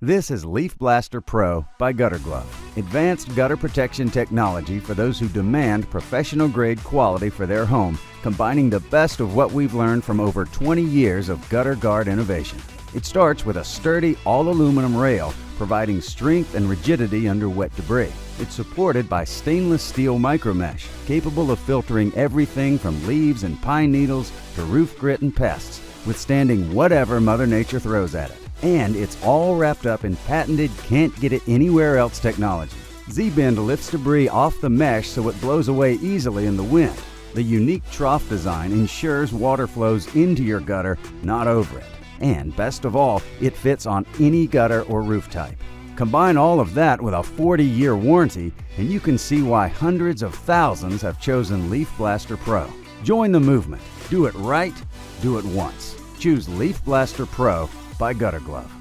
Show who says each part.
Speaker 1: This is LeafBlaster Pro by Gutter Glove. Advanced gutter protection technology for those who demand professional-grade quality for their home, combining the best of what we've learned from over 20 years of gutter guard innovation. It starts with a sturdy all-aluminum rail, providing strength and rigidity under wet debris. It's supported by stainless steel micromesh, capable of filtering everything from leaves and pine needles to roof grit and pests, withstanding whatever Mother Nature throws at it. And it's all wrapped up in patented can't-get-it-anywhere-else technology. Z-Bend lifts debris off the mesh so it blows away easily in the wind. The unique trough design ensures water flows into your gutter, not over it. And best of all, it fits on any gutter or roof type. Combine all of that with a 40-year warranty, and you can see why hundreds of thousands have chosen LeafBlaster Pro. Join the movement. Do it right. Do it once. Choose LeafBlaster Pro by Gutter Glove.